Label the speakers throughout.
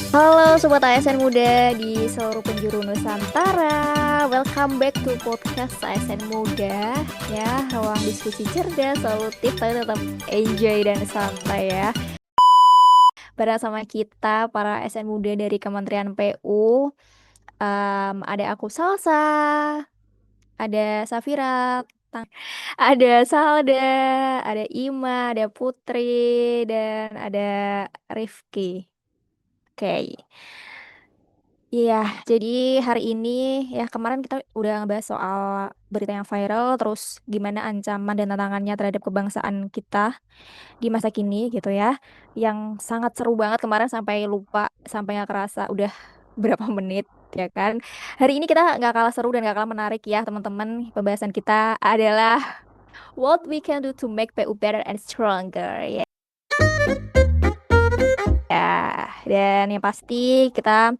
Speaker 1: Halo Sobat ASN Muda di seluruh penjuru Nusantara. Welcome back to podcast ASN Muda. Ya, ruang diskusi cerdas, solutif, tapi tetap enjoy dan santai ya. Bareng sama kita, para ASN Muda dari Kementerian PU. Ada aku Salsa, ada Safira, ada Salda, ada Ima, ada Putri, dan ada Rifki. Oke. Iya, jadi hari ini ya kemarin kita udah ngebahas soal berita yang viral, terus gimana ancaman dan tantangannya terhadap kebangsaan kita di masa kini gitu ya, yang sangat seru banget kemarin sampai lupa, sampai nggak kerasa udah berapa menit ya kan. Hari ini kita nggak kalah seru dan nggak kalah menarik ya teman-teman. Pembahasan kita adalah what we can do to make PU better and stronger ya. Dan yang pasti kita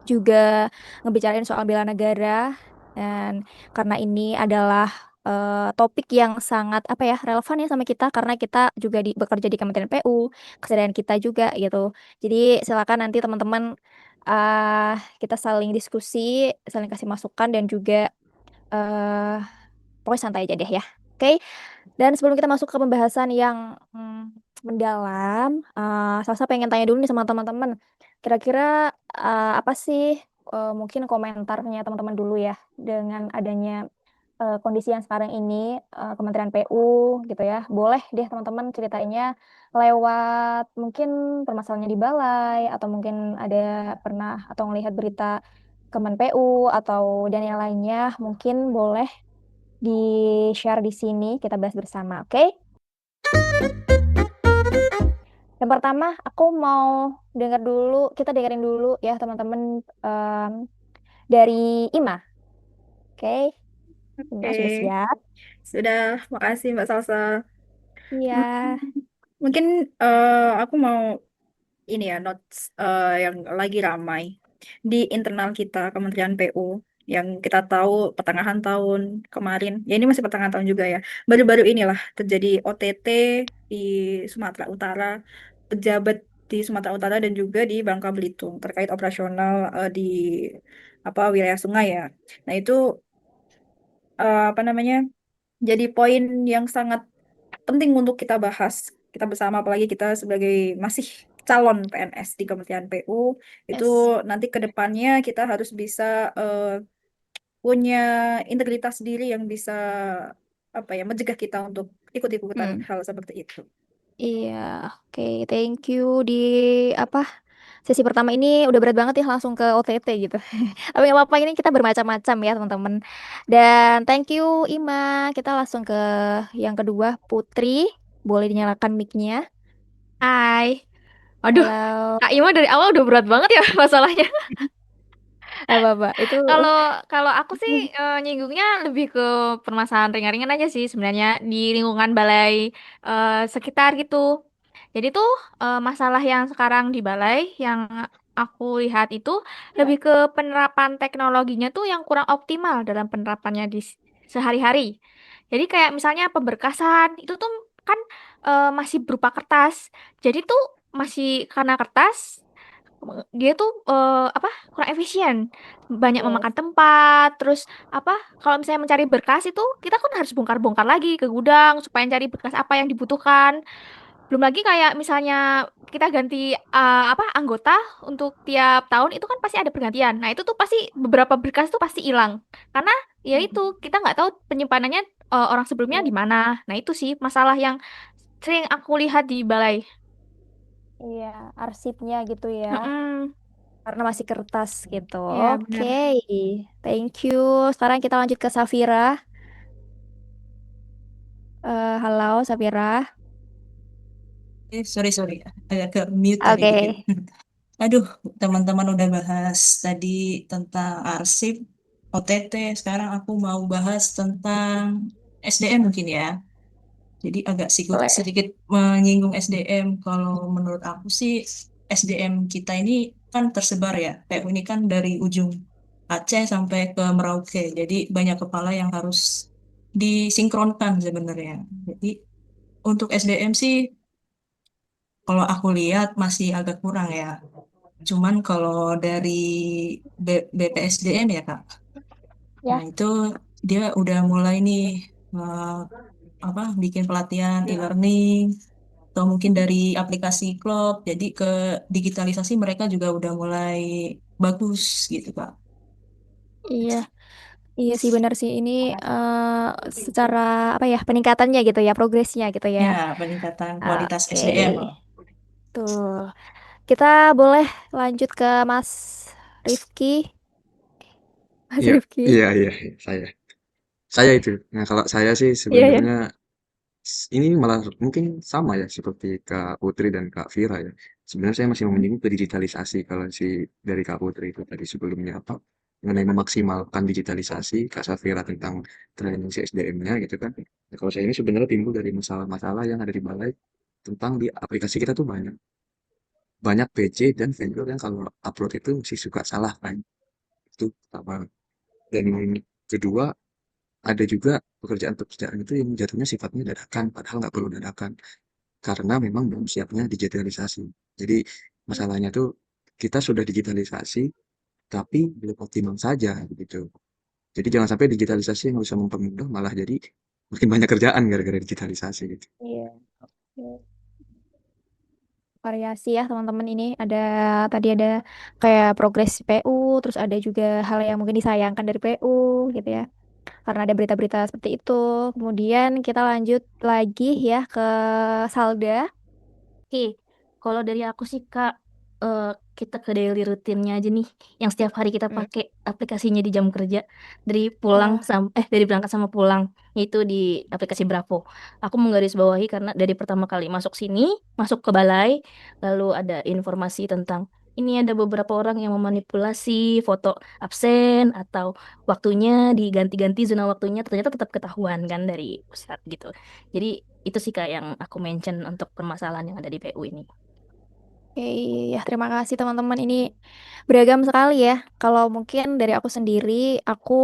Speaker 1: juga ngebicarain soal bela negara dan karena ini adalah topik yang sangat apa ya relevan ya sama kita karena kita juga bekerja di Kementerian PU, kesadaran kita juga gitu. Jadi silakan nanti teman-teman uh, kita saling diskusi, saling kasih masukan dan juga uh, pokoknya santai aja deh ya. Oke. Dan sebelum kita masuk ke pembahasan yang mendalam, Salsa pengen tanya dulu nih sama teman-teman. Kira-kira apa sih mungkin komentarnya teman-teman dulu ya dengan adanya kondisi yang sekarang ini Kementerian PU gitu ya. Boleh deh teman-teman ceritainnya lewat mungkin permasalahannya di balai atau mungkin ada pernah atau melihat berita Kemen PU atau dan yang lainnya mungkin boleh di-share di sini kita bahas bersama, oke? Yang pertama, aku mau dengar dulu, kita dengerin dulu ya teman-teman em, dari Ima, oke? Ima sudah
Speaker 2: Oke,
Speaker 1: siap?
Speaker 2: sudah. Makasih Mbak Salsa.
Speaker 1: Iya,
Speaker 2: Hmm, Mungkin aku mau ini ya notes yang lagi ramai di internal kita Kementerian PU yang kita tahu pertengahan tahun kemarin. Ya ini masih pertengahan tahun juga ya. Baru-baru inilah terjadi OTT di Sumatera Utara, pejabat di Sumatera Utara dan juga di Bangka Belitung terkait operasional di apa wilayah sungai ya. Nah itu apa namanya? Jadi poin yang sangat penting untuk kita bahas kita bersama, apalagi kita sebagai masih calon PNS di Kementerian PU itu
Speaker 1: yes.
Speaker 2: nanti ke depannya kita harus bisa eh, punya integritas diri yang bisa apa ya mencegah kita untuk ikut-ikutan
Speaker 1: Hmm.
Speaker 2: hal seperti itu.
Speaker 1: Iya, oke, thank you di apa sesi pertama ini udah berat banget ya langsung ke OTT gitu. Tapi nggak apa-apa ini kita bermacam-macam ya teman-teman. Dan thank you Ima. Kita langsung ke yang kedua Putri. Boleh dinyalakan mic-nya.
Speaker 3: Hai. Aduh,
Speaker 1: Halo.
Speaker 3: Kak Ima dari awal udah berat banget ya masalahnya.
Speaker 1: Apa-apa? Itu
Speaker 3: Kalau kalau aku sih nyinggungnya lebih ke permasalahan ringan-ringan aja sih sebenarnya di lingkungan balai sekitar gitu. Jadi tuh masalah yang sekarang di balai yang aku lihat itu lebih ke penerapan teknologinya tuh yang kurang optimal dalam penerapannya di sehari-hari. Jadi kayak misalnya pemberkasan itu tuh kan masih berupa kertas. Jadi tuh masih karena kertas dia tuh apa kurang efisien, banyak
Speaker 1: yes.
Speaker 3: memakan tempat. Terus apa kalau misalnya mencari berkas itu kita kan harus bongkar-bongkar lagi ke gudang supaya cari berkas apa yang dibutuhkan. Belum lagi kayak misalnya kita ganti apa anggota untuk tiap tahun itu kan pasti ada pergantian. Nah itu tuh pasti beberapa berkas tuh pasti hilang karena ya itu
Speaker 1: Hmm,
Speaker 3: kita nggak tahu penyimpanannya orang sebelumnya di
Speaker 1: iya,
Speaker 3: mana. Nah itu sih masalah yang sering aku lihat di balai.
Speaker 1: iya, arsipnya gitu ya.
Speaker 3: Mm-mm.
Speaker 1: Karena masih kertas gitu.
Speaker 3: Ya
Speaker 1: Oke,
Speaker 3: benar.
Speaker 1: thank you. Sekarang kita lanjut ke Safira. Halo, Safira.
Speaker 4: Sorry, sorry. Agak ke mute tadi
Speaker 1: Oke,
Speaker 4: dikit. Aduh, teman-teman udah bahas tadi tentang arsip, OTT. Sekarang aku mau bahas tentang SDM mungkin ya. Jadi agak
Speaker 1: boleh.
Speaker 4: sedikit menyinggung SDM. Kalau menurut aku sih, SDM kita ini kan tersebar ya. Kayak ini kan dari ujung Aceh sampai ke Merauke. Jadi banyak kepala yang harus disinkronkan sebenarnya. Jadi untuk SDM sih kalau aku lihat masih agak kurang ya. Cuman kalau dari BPSDM ya Kak,
Speaker 1: Ya.
Speaker 4: nah itu dia udah mulai nih eh, apa bikin pelatihan e-learning atau mungkin dari aplikasi Klop. Jadi ke digitalisasi mereka juga udah mulai bagus gitu Kak.
Speaker 1: Iya, iya sih benar sih ini eh, secara apa ya peningkatannya gitu ya, progresnya gitu ya.
Speaker 4: Ya, peningkatan kualitas
Speaker 1: Oke,
Speaker 4: SDM.
Speaker 1: tuh kita boleh lanjut ke Mas Rifki. Mas
Speaker 5: Iya,
Speaker 1: Rifki.
Speaker 5: iya, iya, saya. Saya itu. Nah, kalau saya sih
Speaker 1: Iya ya.
Speaker 5: sebenarnya ini malah mungkin sama ya seperti Kak Putri dan Kak Vira ya. Sebenarnya saya masih menyinggung ke digitalisasi kalau si dari Kak Putri itu tadi sebelumnya apa mengenai memaksimalkan digitalisasi Kak Safira tentang training CSDM-nya gitu kan. Nah, kalau saya ini sebenarnya timbul dari masalah-masalah yang ada di balai tentang di aplikasi kita tuh banyak banyak PC dan vendor yang kalau upload itu masih suka salah kan. Itu pertama. Dan kedua ada juga pekerjaan-pekerjaan itu yang jatuhnya sifatnya dadakan, padahal nggak perlu dadakan. Karena memang belum siapnya digitalisasi. Jadi masalahnya tuh kita sudah digitalisasi, tapi belum optimal saja gitu. Jadi jangan sampai digitalisasi yang bisa mempermudah malah jadi makin banyak kerjaan gara-gara digitalisasi gitu.
Speaker 1: Iya. Variasi ya teman-teman ini ada tadi ada kayak progres PU, terus ada juga hal yang mungkin disayangkan dari PU gitu ya. Karena ada berita-berita seperti itu. Kemudian kita lanjut lagi ya ke Salda.
Speaker 3: Oke, kalau dari aku sih Kak, eh, kita ke daily rutinnya aja nih, yang setiap hari kita
Speaker 1: Hmm.
Speaker 3: pakai aplikasinya di jam kerja, dari pulang
Speaker 1: Ya.
Speaker 3: dari berangkat sama pulang, yaitu di aplikasi Bravo. Aku menggarisbawahi karena dari pertama kali masuk sini, masuk ke balai, lalu ada informasi tentang ini ada beberapa orang yang memanipulasi foto absen atau waktunya diganti-ganti zona waktunya, ternyata tetap ketahuan kan dari pusat gitu. Jadi itu sih Kak yang aku mention untuk permasalahan yang ada di PU ini.
Speaker 1: Oke, ya terima kasih teman-teman. Ini beragam sekali ya. Kalau mungkin dari aku sendiri, aku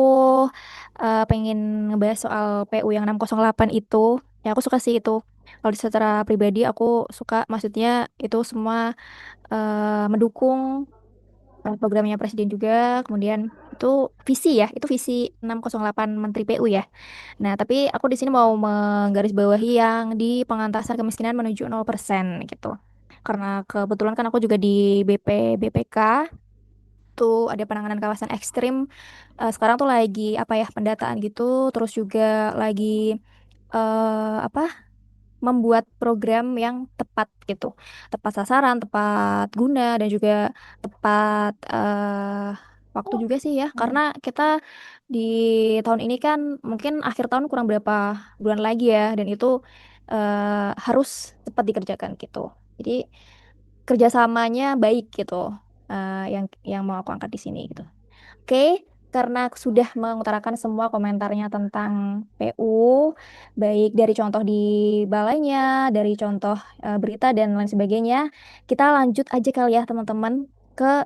Speaker 1: pengen ngebahas soal PU yang 608 itu. Ya aku suka sih itu. Kalau secara pribadi aku suka, maksudnya itu semua mendukung programnya Presiden juga. Kemudian itu visi ya, itu visi 608 Menteri PU ya. Nah, tapi aku di sini mau menggarisbawahi yang di pengentasan kemiskinan menuju 0% gitu. Karena kebetulan kan aku juga di BPK tuh ada penanganan kawasan ekstrim. Sekarang tuh lagi apa ya pendataan gitu, terus juga lagi apa membuat program yang tepat gitu, tepat sasaran, tepat guna dan juga tepat waktu juga sih ya, karena kita di tahun ini kan mungkin akhir tahun kurang berapa bulan lagi ya, dan itu harus cepat dikerjakan gitu. Jadi kerjasamanya baik gitu, yang mau aku angkat di sini gitu. Oke, karena aku sudah mengutarakan semua komentarnya tentang PU, baik dari contoh di balainya, dari contoh berita dan lain sebagainya, kita lanjut aja kali ya teman-teman ke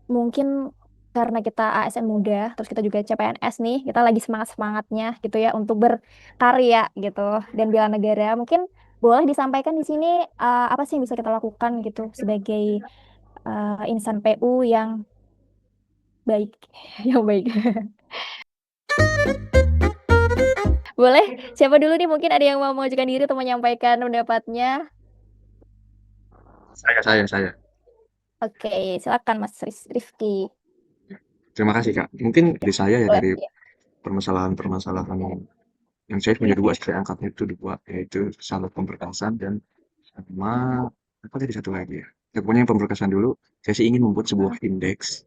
Speaker 1: mungkin karena kita ASN muda, terus kita juga CPNS nih, kita lagi semangat-semangatnya gitu ya untuk berkarya gitu dan bela negara. Mungkin boleh disampaikan di sini apa sih yang bisa kita lakukan gitu sebagai insan PU yang baik, yang baik. Boleh, siapa dulu nih? Mungkin ada yang mau mengajukan diri atau menyampaikan pendapatnya.
Speaker 5: Saya.
Speaker 1: Oke, silakan Mas Rifki.
Speaker 5: Terima kasih Kak. Mungkin dari saya ya
Speaker 1: Boleh.
Speaker 5: dari
Speaker 1: Ya.
Speaker 5: permasalahan-permasalahan yang saya punya dua, saya angkatnya itu dua, yaitu salah pemberkasan dan sama apa tadi satu lagi ya. Ya, pokoknya yang pemberkasan dulu, saya sih ingin membuat indeks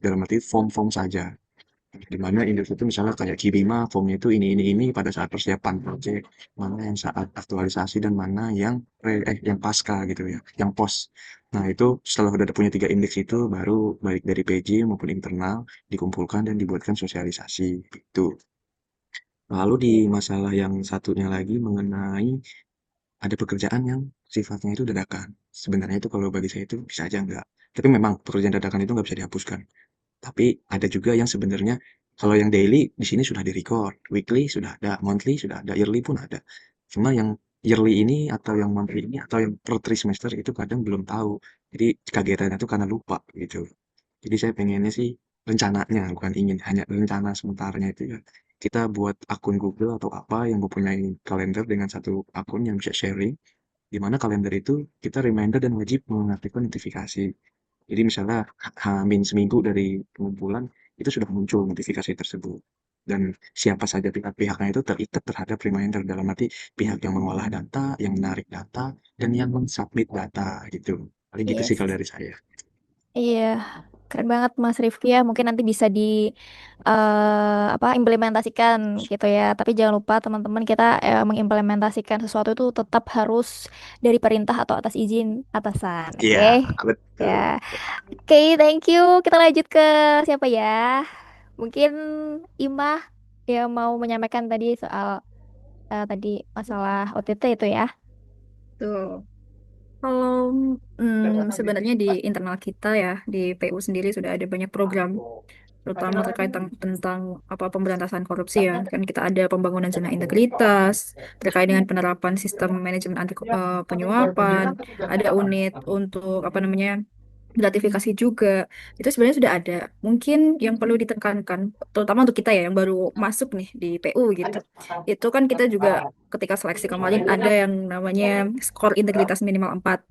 Speaker 5: dalam arti form-form saja. Di mana indeks itu misalnya kayak Kirima, formnya itu ini pada saat persiapan proyek, mana yang saat aktualisasi dan mana yang yang pasca gitu ya, yang post. Nah itu setelah udah punya tiga indeks itu baru baik dari PJ maupun internal dikumpulkan dan dibuatkan sosialisasi itu. Lalu di masalah yang satunya lagi mengenai ada pekerjaan yang sifatnya itu dadakan. Sebenarnya itu kalau bagi saya itu bisa aja enggak. Tapi memang pekerjaan dadakan itu nggak bisa dihapuskan. Tapi ada juga yang sebenarnya kalau yang daily di sini sudah di-record, weekly sudah ada, monthly sudah ada, yearly pun ada. Cuma yang yearly ini atau yang monthly ini atau yang per trimester itu kadang belum tahu. Jadi kagetannya itu karena lupa gitu. Jadi saya pengennya sih rencananya, bukan ingin, hanya rencana sementaranya itu ya. Kita buat akun Google atau apa yang mempunyai kalender dengan satu akun yang bisa sharing, di mana kalender itu kita reminder dan wajib mengaktifkan notifikasi. Jadi misalnya Hamin seminggu dari pengumpulan itu sudah muncul notifikasi tersebut. Dan siapa saja pihak-pihaknya itu terikat terhadap reminder dalam arti pihak yang mengolah data, yang menarik data, dan yang mensubmit data gitu. Paling gitu sih
Speaker 1: Yes.
Speaker 5: kalau dari saya.
Speaker 1: Iya, keren banget Mas Rifki ya. Mungkin nanti bisa di apa implementasikan gitu ya. Tapi jangan lupa teman-teman kita mengimplementasikan sesuatu itu tetap harus dari perintah atau atas izin atasan.
Speaker 5: Iya,
Speaker 1: Oke?
Speaker 5: betul.
Speaker 1: Ya. Oke, thank you. Kita lanjut ke siapa ya? Mungkin Imah yang mau menyampaikan tadi soal tadi masalah OTT itu ya.
Speaker 2: Tuh. Kalau sebenarnya di internal kita ya, di PU sendiri sudah ada banyak program, terutama terkait tentang apa pemberantasan korupsi ya. Kan kita ada pembangunan zona integritas, terkait dengan penerapan sistem manajemen anti penyuapan, ada unit untuk apa namanya gratifikasi juga. Itu sebenarnya sudah ada. Mungkin yang perlu ditekankan, terutama untuk kita ya yang baru masuk nih di PU gitu. Itu kan kita juga ketika seleksi kemarin ada yang namanya skor integritas minimal 4.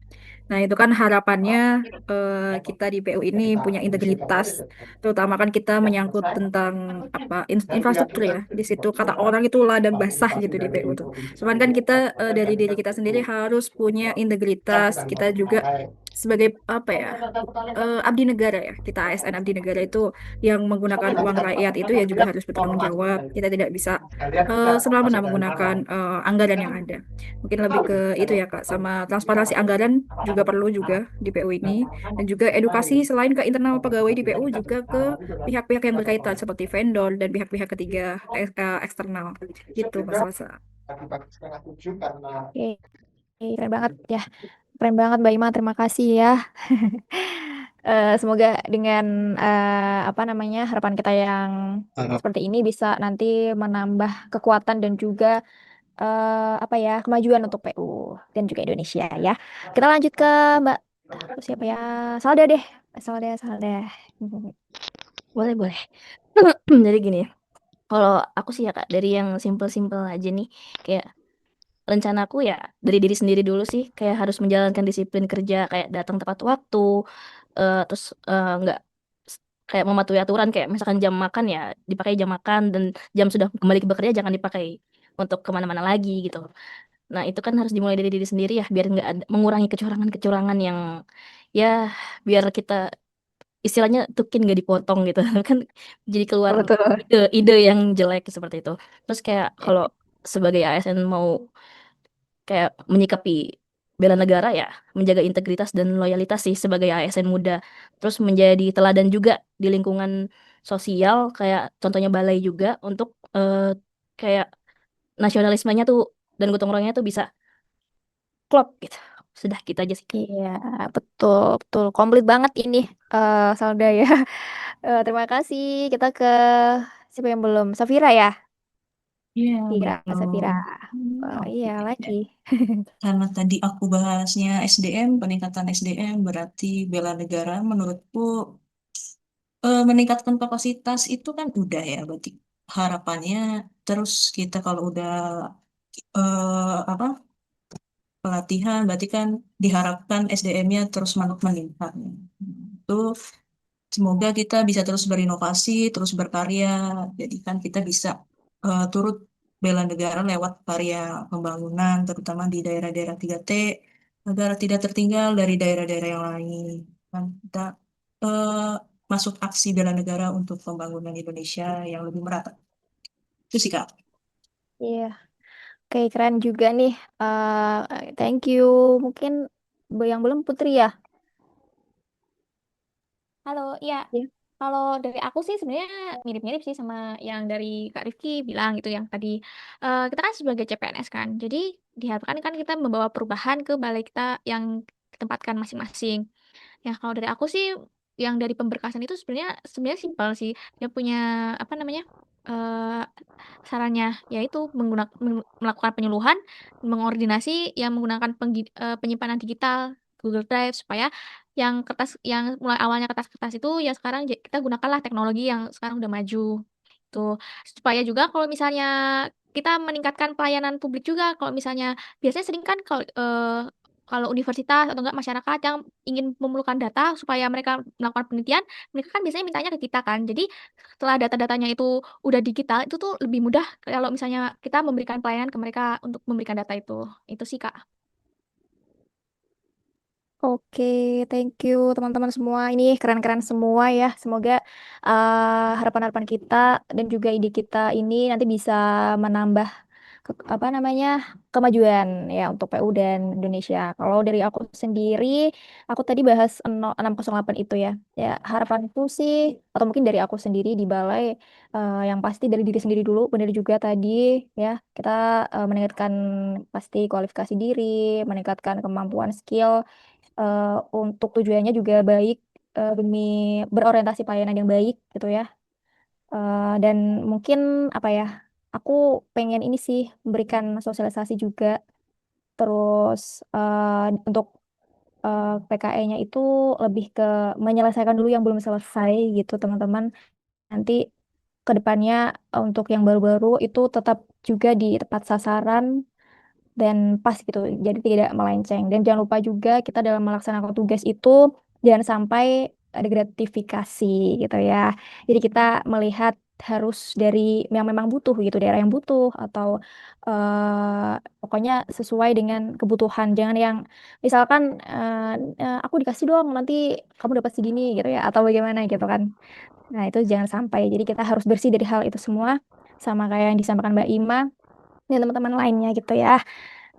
Speaker 2: Nah, itu kan harapannya kita di PU ini punya integritas, terutama kan kita menyangkut tentang apa infrastruktur ya. Di situ kata orang itu ladang basah gitu di PU tuh. Cuman kan kita dari diri kita sendiri harus punya integritas. Kita juga sebagai apa ya abdi negara ya, kita ASN abdi negara itu yang menggunakan uang rakyat itu ya juga harus bertanggung jawab. Kita tidak bisa semena-mena menggunakan anggaran yang ada. Mungkin lebih ke itu ya Kak, sama transparansi anggaran juga perlu juga di PU ini, dan juga edukasi selain ke internal pegawai di PU juga ke pihak-pihak yang berkaitan seperti vendor dan pihak-pihak ketiga eksternal gitu Mas Salsa.
Speaker 1: Oke, keren banget ya. Keren banget Mbak Ima, terima kasih ya. Semoga dengan apa namanya harapan kita yang seperti ini bisa nanti menambah kekuatan dan juga apa ya kemajuan untuk PU dan juga Indonesia ya. Kita lanjut ke Mbak siapa ya? Salda deh, Salda, Salda.
Speaker 3: Boleh, boleh. Jadi gini, kalau aku sih ya Kak, dari yang simple-simple aja nih, kayak rencanaku ya dari diri sendiri dulu sih, kayak harus menjalankan disiplin kerja, kayak datang tepat waktu, terus nggak kayak mematuhi aturan, kayak misalkan jam makan ya dipakai jam makan, dan jam sudah kembali bekerja jangan dipakai untuk kemana-mana lagi gitu. Nah itu kan harus dimulai dari diri sendiri ya, biar nggak ada, mengurangi kecurangan-kecurangan yang ya biar kita istilahnya tukin nggak dipotong gitu kan, jadi keluar
Speaker 1: Betul.
Speaker 3: ide-ide yang jelek seperti itu. Terus kayak kalau sebagai ASN mau kayak menyikapi bela negara ya, menjaga integritas dan loyalitas sih sebagai ASN muda. Terus menjadi teladan juga di lingkungan sosial, kayak contohnya balai juga untuk kayak nasionalismenya tuh dan gotong royongnya tuh bisa klop gitu. Sudah gitu aja sih.
Speaker 1: Iya, betul, betul. Komplit banget ini Salda ya. Terima kasih. Kita ke siapa yang belum? Safira ya?
Speaker 4: Iya,
Speaker 1: Safira, Safira.
Speaker 4: belum.
Speaker 1: Oh, iya
Speaker 4: Oke.
Speaker 1: lagi.
Speaker 4: Karena tadi aku bahasnya SDM, peningkatan SDM berarti bela negara, menurutku meningkatkan kapasitas itu kan udah ya, berarti harapannya terus kita kalau udah apa pelatihan, berarti kan diharapkan SDM-nya terus meningkat. Itu semoga kita bisa terus berinovasi, terus berkarya. Jadi kan kita bisa turut bela negara lewat karya pembangunan, terutama di daerah-daerah 3T, agar tidak tertinggal dari daerah-daerah yang lain. Kan kita eh, masuk aksi bela negara untuk pembangunan Indonesia yang lebih merata. Itu sih, Kak.
Speaker 1: Iya. Oke, keren juga nih. Thank you. Mungkin yang belum Putri ya?
Speaker 3: Halo, iya.
Speaker 1: Iya.
Speaker 3: Kalau dari aku sih sebenarnya mirip-mirip sih sama yang dari Kak Rifki bilang gitu yang tadi. Kita kan sebagai CPNS kan, jadi diharapkan kan kita membawa perubahan ke balai kita yang ditempatkan masing-masing. Ya kalau dari aku sih yang dari pemberkasan itu sebenarnya simpel sih. Dia punya apa namanya? eh Sarannya yaitu melakukan penyuluhan, mengordinasi yang menggunakan penyimpanan digital Google Drive supaya yang mulai awalnya kertas-kertas itu ya sekarang kita gunakanlah teknologi yang sekarang udah maju. Tuh, supaya juga kalau misalnya kita meningkatkan pelayanan publik juga, kalau misalnya biasanya sering kan kalau universitas atau enggak masyarakat yang ingin memerlukan data supaya mereka melakukan penelitian, mereka kan biasanya mintanya ke kita kan. Jadi setelah data-datanya itu udah digital, itu tuh lebih mudah kalau misalnya kita memberikan pelayanan ke mereka untuk memberikan data itu. Itu sih, Kak.
Speaker 1: Oke, thank you teman-teman semua. Ini keren-keren semua ya. Semoga harapan-harapan kita dan juga ide kita ini nanti bisa menambah apa namanya kemajuan ya untuk PU dan Indonesia. Kalau dari aku sendiri, aku tadi bahas 608 itu ya. Ya harapanku sih atau mungkin dari aku sendiri di balai yang pasti dari diri sendiri dulu. Benar juga tadi ya kita meningkatkan pasti kualifikasi diri, meningkatkan kemampuan skill untuk tujuannya juga baik demi berorientasi pelayanan yang baik gitu ya. Dan mungkin apa ya, aku pengen ini sih memberikan sosialisasi juga. Terus untuk PKE-nya itu lebih ke menyelesaikan dulu yang belum selesai gitu teman-teman. Nanti ke depannya untuk yang baru-baru itu tetap juga di tepat sasaran dan pas gitu. Jadi tidak melenceng. Dan jangan lupa juga kita dalam melaksanakan tugas itu jangan sampai ada gratifikasi gitu ya. Jadi kita melihat harus dari yang memang butuh gitu, daerah yang butuh atau pokoknya sesuai dengan kebutuhan. Jangan yang misalkan aku dikasih dong nanti kamu dapat segini gitu ya atau bagaimana gitu kan. Nah, itu jangan sampai. Jadi kita harus bersih dari hal itu semua sama kayak yang disampaikan Mbak Ima dan teman-teman lainnya gitu ya.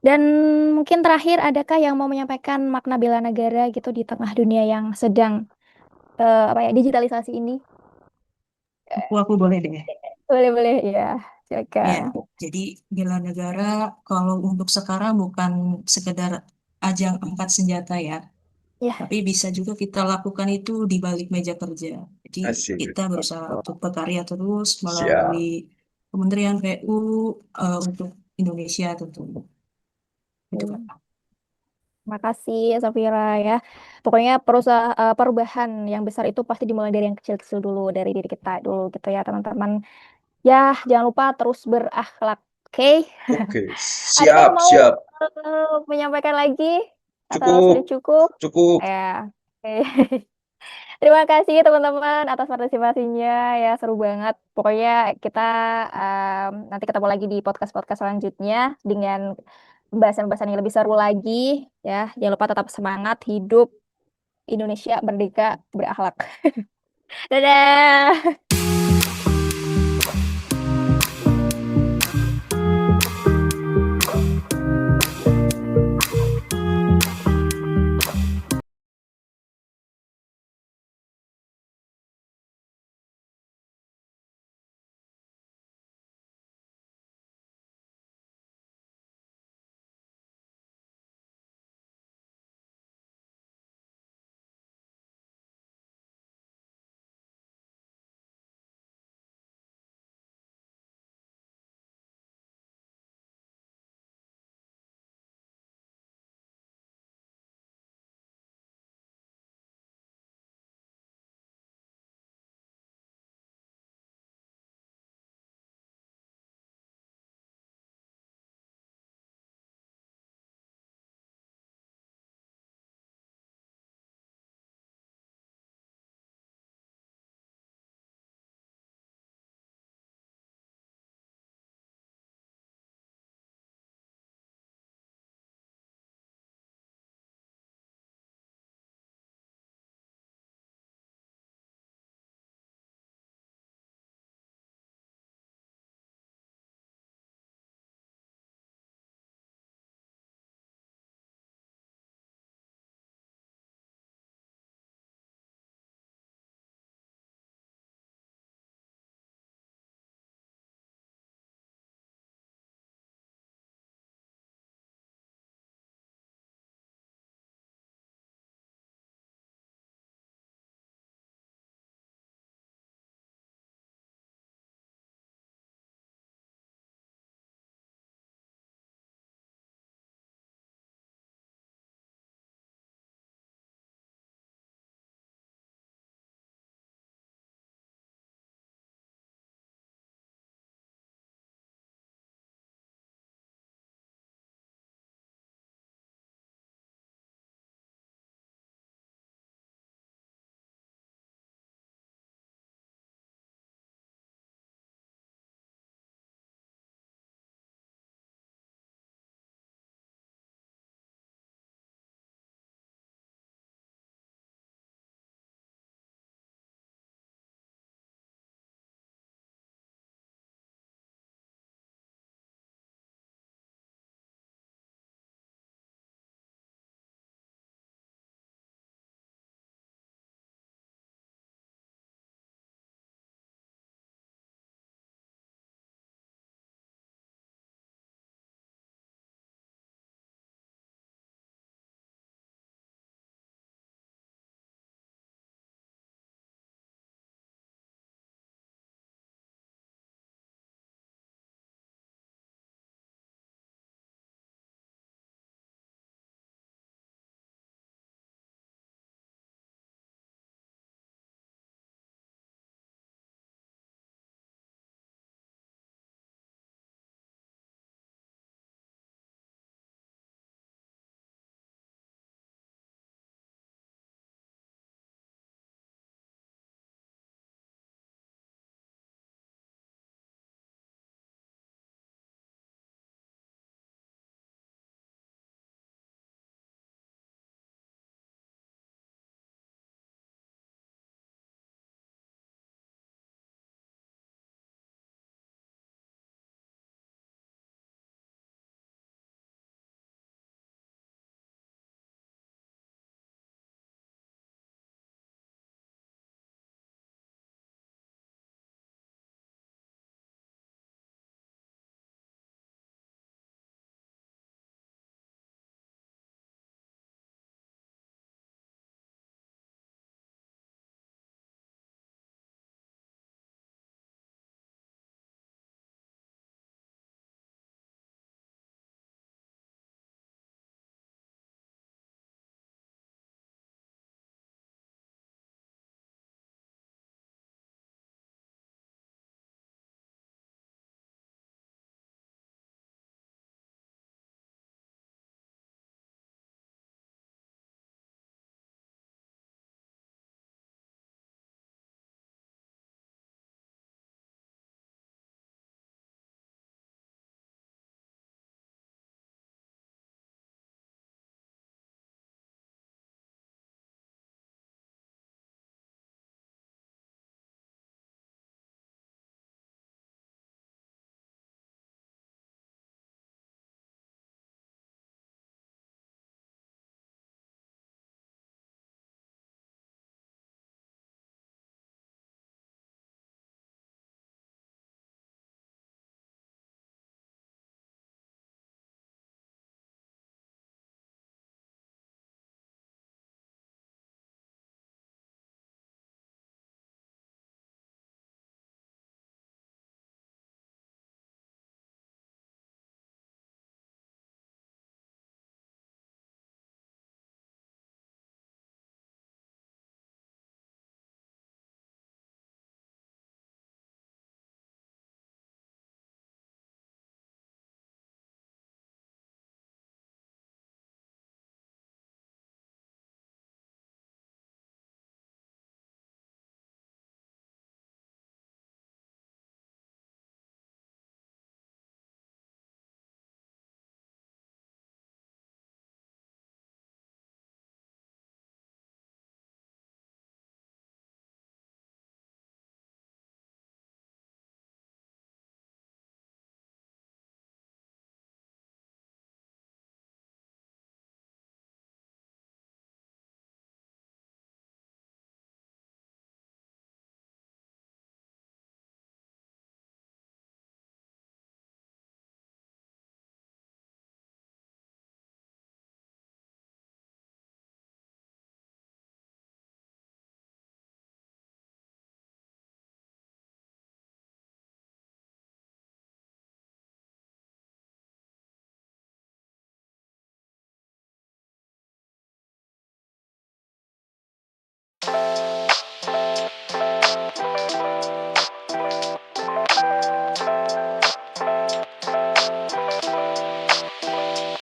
Speaker 1: Dan mungkin terakhir, adakah yang mau menyampaikan makna bela negara gitu di tengah dunia yang sedang apa ya digitalisasi ini?
Speaker 4: Aku boleh deh.
Speaker 1: Boleh boleh ya,
Speaker 4: Ya,
Speaker 1: silakan.
Speaker 4: jadi bela negara kalau untuk sekarang bukan sekedar ajang angkat senjata ya,
Speaker 1: Ya,
Speaker 4: tapi bisa juga kita lakukan itu di balik meja kerja. Jadi
Speaker 5: Asik.
Speaker 4: kita berusaha
Speaker 1: betul.
Speaker 4: untuk berkarya terus
Speaker 5: Siap.
Speaker 4: melalui Kementerian PU untuk Indonesia tentunya. Itu Kak.
Speaker 1: Terima kasih Safira ya. Pokoknya perubahan yang besar itu pasti dimulai dari yang kecil-kecil dulu, dari diri kita dulu gitu ya teman-teman. Ya, jangan lupa terus berakhlak. Oke.
Speaker 5: Oke,
Speaker 1: Adakah
Speaker 5: siap,
Speaker 1: yang mau
Speaker 5: siap.
Speaker 1: menyampaikan lagi atau sudah
Speaker 5: Cukup,
Speaker 1: cukup?
Speaker 5: cukup.
Speaker 1: Ya. Oke. Terima kasih teman-teman atas partisipasinya ya seru banget. Pokoknya kita nanti ketemu lagi di podcast-podcast selanjutnya dengan pembahasan-pembahasan yang lebih seru lagi ya. Jangan lupa tetap semangat, hidup Indonesia merdeka berakhlak. Dadah.